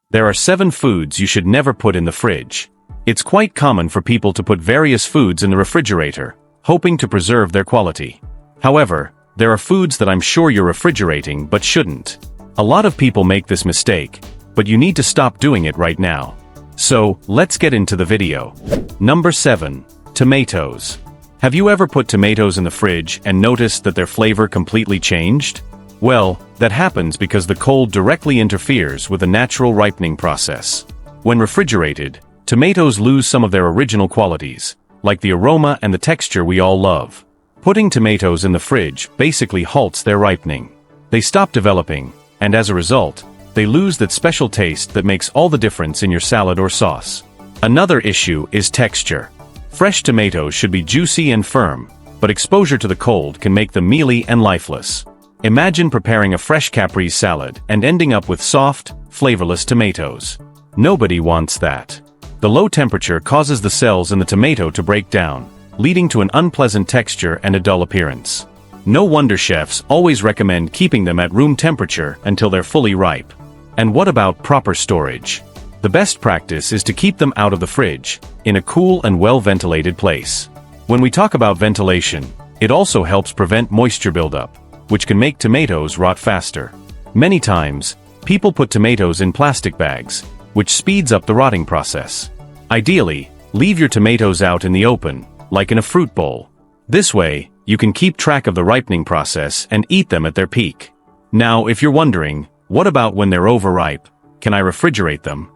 There are 7 foods you should never put in the fridge. It's quite common for people to put various foods in the refrigerator, hoping to preserve their quality. However, there are foods that I'm sure you're refrigerating but shouldn't. A lot of people make this mistake, but you need to stop doing it right now. So, let's get into the video. Number 7. Tomatoes. Have you ever put tomatoes in the fridge and noticed that their flavor completely changed? Well, that happens because the cold directly interferes with the natural ripening process. When refrigerated, tomatoes lose some of their original qualities, like the aroma and the texture we all love. Putting tomatoes in the fridge basically halts their ripening. They stop developing, and as a result, they lose that special taste that makes all the difference in your salad or sauce. Another issue is texture. Fresh tomatoes should be juicy and firm, but exposure to the cold can make them mealy and lifeless. Imagine preparing a fresh caprese salad and ending up with soft, flavorless tomatoes. Nobody wants that. The low temperature causes the cells in the tomato to break down, leading to an unpleasant texture and a dull appearance. No wonder chefs always recommend keeping them at room temperature until they're fully ripe. And what about proper storage? The best practice is to keep them out of the fridge, in a cool and well-ventilated place. When we talk about ventilation, it also helps prevent moisture buildup, which can make tomatoes rot faster. Many times, people put tomatoes in plastic bags, which speeds up the rotting process. Ideally, leave your tomatoes out in the open, like in a fruit bowl. This way, you can keep track of the ripening process and eat them at their peak. Now, if you're wondering, what about when they're overripe? Can I refrigerate them?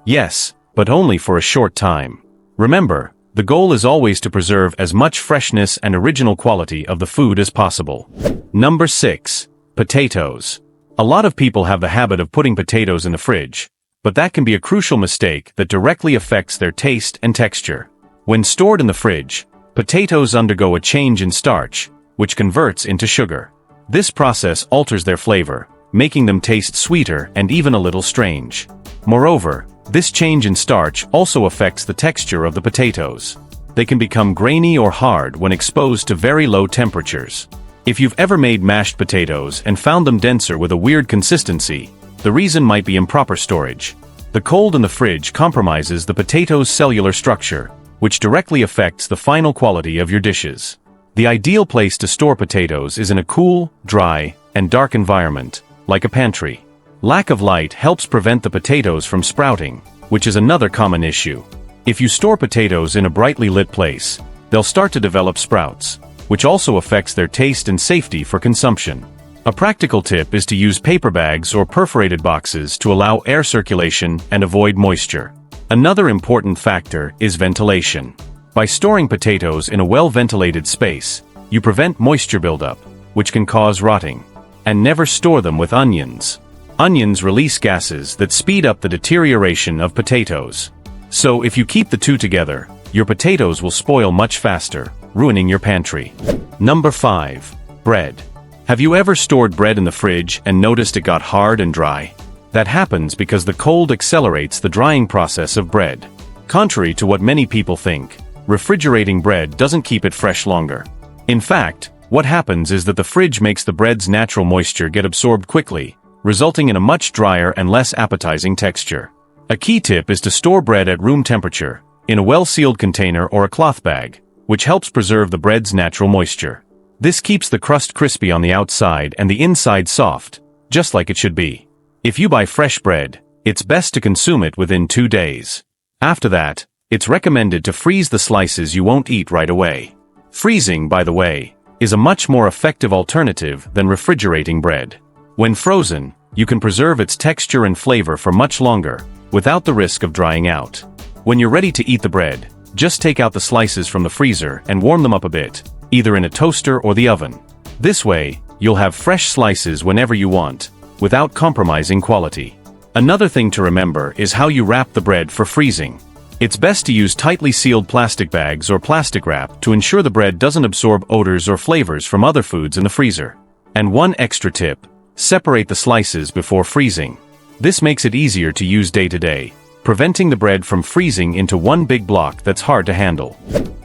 Yes, but only for a short time. Remember, the goal is always to preserve as much freshness and original quality of the food as possible. Number 6. Potatoes. A lot of people have the habit of putting potatoes in the fridge, but that can be a crucial mistake that directly affects their taste and texture. When stored in the fridge, potatoes undergo a change in starch, which converts into sugar. This process alters their flavor, making them taste sweeter and even a little strange. Moreover, this change in starch also affects the texture of the potatoes. They can become grainy or hard when exposed to very low temperatures. If you've ever made mashed potatoes and found them denser with a weird consistency, the reason might be improper storage. The cold in the fridge compromises the potato's cellular structure, which directly affects the final quality of your dishes. The ideal place to store potatoes is in a cool, dry, and dark environment, like a pantry. Lack of light helps prevent the potatoes from sprouting, which is another common issue. If you store potatoes in a brightly lit place, they'll start to develop sprouts, which also affects their taste and safety for consumption. A practical tip is to use paper bags or perforated boxes to allow air circulation and avoid moisture. Another important factor is ventilation. By storing potatoes in a well-ventilated space, you prevent moisture buildup, which can cause rotting. And never store them with onions. Onions release gases that speed up the deterioration of potatoes. So if you keep the two together, your potatoes will spoil much faster, ruining your pantry. Number 5. Bread. Have you ever stored bread in the fridge and noticed it got hard and dry? That happens because the cold accelerates the drying process of bread. Contrary to what many people think, refrigerating bread doesn't keep it fresh longer. In fact, what happens is that the fridge makes the bread's natural moisture get absorbed quickly, resulting in a much drier and less appetizing texture. A key tip is to store bread at room temperature, in a well-sealed container or a cloth bag, which helps preserve the bread's natural moisture. This keeps the crust crispy on the outside and the inside soft, just like it should be. If you buy fresh bread, it's best to consume it within 2 days. After that, it's recommended to freeze the slices you won't eat right away. Freezing, by the way, is a much more effective alternative than refrigerating bread. When frozen, you can preserve its texture and flavor for much longer, without the risk of drying out. When you're ready to eat the bread, just take out the slices from the freezer and warm them up a bit, either in a toaster or the oven. This way, you'll have fresh slices whenever you want, without compromising quality. Another thing to remember is how you wrap the bread for freezing. It's best to use tightly sealed plastic bags or plastic wrap to ensure the bread doesn't absorb odors or flavors from other foods in the freezer. And one extra tip: separate the slices before freezing. This makes it easier to use day to day, preventing the bread from freezing into one big block that's hard to handle.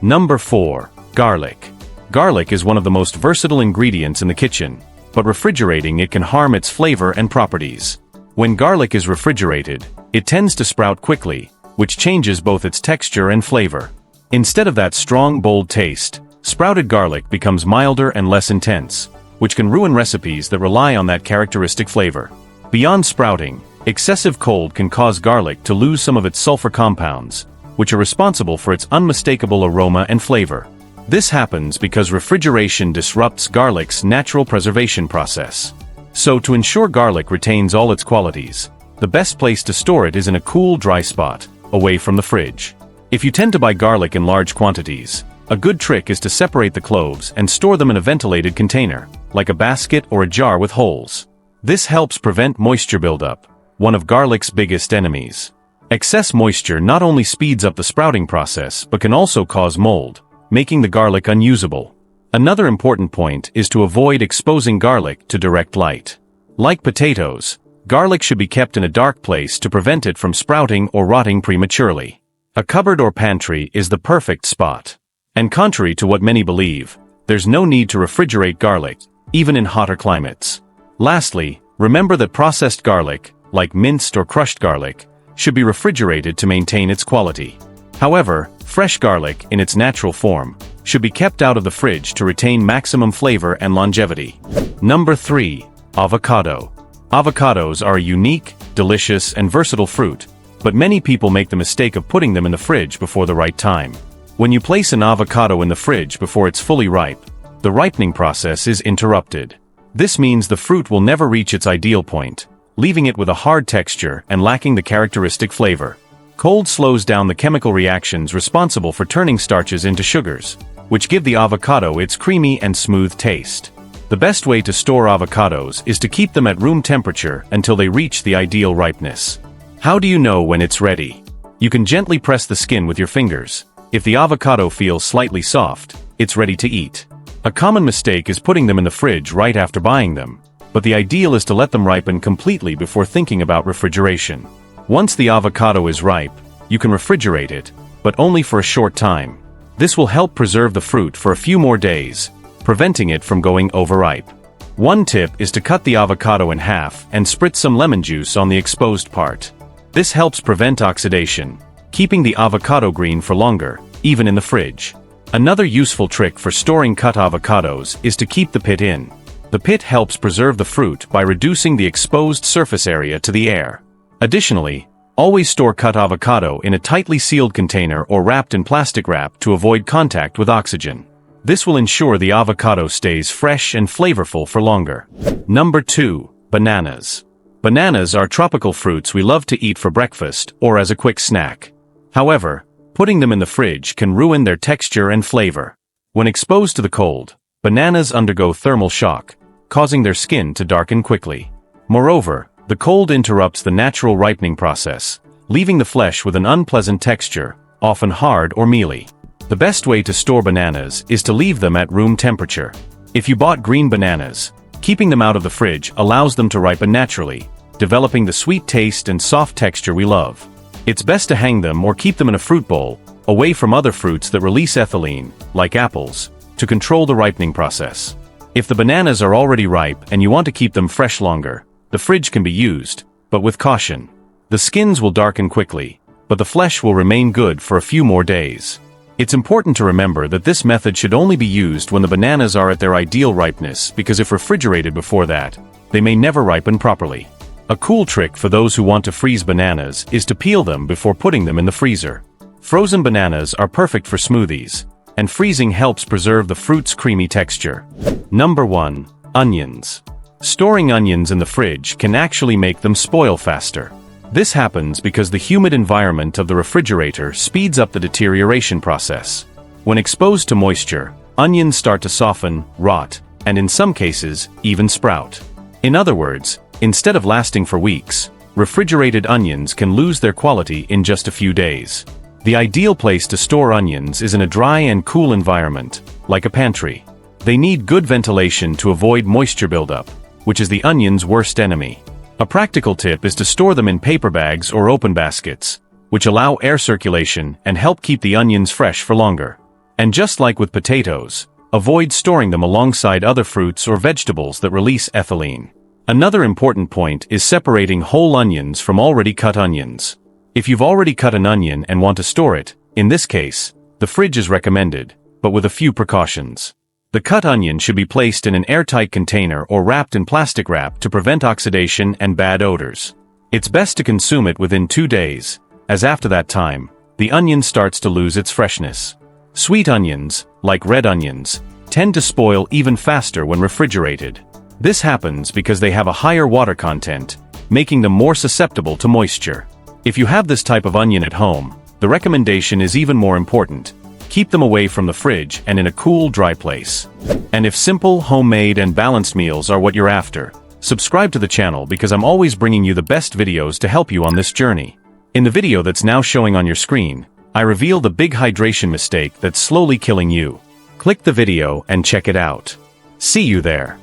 Number 4. Garlic. Garlic is one of the most versatile ingredients in the kitchen, but refrigerating it can harm its flavor and properties. When garlic is refrigerated, it tends to sprout quickly, which changes both its texture and flavor. Instead of that strong, bold taste, sprouted garlic becomes milder and less intense, which can ruin recipes that rely on that characteristic flavor. Beyond sprouting, excessive cold can cause garlic to lose some of its sulfur compounds, which are responsible for its unmistakable aroma and flavor. This happens because refrigeration disrupts garlic's natural preservation process. So to ensure garlic retains all its qualities, the best place to store it is in a cool, dry spot, away from the fridge. If you tend to buy garlic in large quantities, a good trick is to separate the cloves and store them in a ventilated container, like a basket or a jar with holes. This helps prevent moisture buildup, one of garlic's biggest enemies. Excess moisture not only speeds up the sprouting process but can also cause mold, making the garlic unusable. Another important point is to avoid exposing garlic to direct light. Like potatoes, garlic should be kept in a dark place to prevent it from sprouting or rotting prematurely. A cupboard or pantry is the perfect spot. And contrary to what many believe, there's no need to refrigerate garlic, even in hotter climates. Lastly, remember that processed garlic, like minced or crushed garlic, should be refrigerated to maintain its quality. However, fresh garlic, in its natural form, should be kept out of the fridge to retain maximum flavor and longevity. Number 3. Avocado. Avocados are a unique, delicious, and versatile fruit, but many people make the mistake of putting them in the fridge before the right time. When you place an avocado in the fridge before it's fully ripe, the ripening process is interrupted. This means the fruit will never reach its ideal point, leaving it with a hard texture and lacking the characteristic flavor. Cold slows down the chemical reactions responsible for turning starches into sugars, which give the avocado its creamy and smooth taste. The best way to store avocados is to keep them at room temperature until they reach the ideal ripeness. How do you know when it's ready? You can gently press the skin with your fingers. If the avocado feels slightly soft, it's ready to eat. A common mistake is putting them in the fridge right after buying them, but the ideal is to let them ripen completely before thinking about refrigeration. Once the avocado is ripe, you can refrigerate it, but only for a short time. This will help preserve the fruit for a few more days, preventing it from going overripe. One tip is to cut the avocado in half and spritz some lemon juice on the exposed part. This helps prevent oxidation, keeping the avocado green for longer, even in the fridge. Another useful trick for storing cut avocados is to keep the pit in. The pit helps preserve the fruit by reducing the exposed surface area to the air. Additionally, always store cut avocado in a tightly sealed container or wrapped in plastic wrap to avoid contact with oxygen. This will ensure the avocado stays fresh and flavorful for longer. Number 2. Bananas. Bananas are tropical fruits we love to eat for breakfast or as a quick snack. However, putting them in the fridge can ruin their texture and flavor. When exposed to the cold, bananas undergo thermal shock, causing their skin to darken quickly. Moreover, the cold interrupts the natural ripening process, leaving the flesh with an unpleasant texture, often hard or mealy. The best way to store bananas is to leave them at room temperature. If you bought green bananas, keeping them out of the fridge allows them to ripen naturally, developing the sweet taste and soft texture we love. It's best to hang them or keep them in a fruit bowl, away from other fruits that release ethylene, like apples, to control the ripening process. If the bananas are already ripe and you want to keep them fresh longer, the fridge can be used, but with caution. The skins will darken quickly, but the flesh will remain good for a few more days. It's important to remember that this method should only be used when the bananas are at their ideal ripeness, because if refrigerated before that, they may never ripen properly. A cool trick for those who want to freeze bananas is to peel them before putting them in the freezer. Frozen bananas are perfect for smoothies, and freezing helps preserve the fruit's creamy texture. Number 1. Onions. Storing onions in the fridge can actually make them spoil faster. This happens because the humid environment of the refrigerator speeds up the deterioration process. When exposed to moisture, onions start to soften, rot, and in some cases, even sprout. In other words, instead of lasting for weeks, refrigerated onions can lose their quality in just a few days. The ideal place to store onions is in a dry and cool environment, like a pantry. They need good ventilation to avoid moisture buildup, which is the onion's worst enemy. A practical tip is to store them in paper bags or open baskets, which allow air circulation and help keep the onions fresh for longer. And just like with potatoes, avoid storing them alongside other fruits or vegetables that release ethylene. Another important point is separating whole onions from already cut onions. If you've already cut an onion and want to store it, in this case, the fridge is recommended, but with a few precautions. The cut onion should be placed in an airtight container or wrapped in plastic wrap to prevent oxidation and bad odors. It's best to consume it within 2 days, as after that time, the onion starts to lose its freshness. Sweet onions, like red onions, tend to spoil even faster when refrigerated. This happens because they have a higher water content, making them more susceptible to moisture. If you have this type of onion at home, the recommendation is even more important. Keep them away from the fridge and in a cool, dry place. And if simple, homemade, and balanced meals are what you're after, subscribe to the channel because I'm always bringing you the best videos to help you on this journey. In the video that's now showing on your screen, I reveal the big hydration mistake that's slowly killing you. Click the video and check it out. See you there.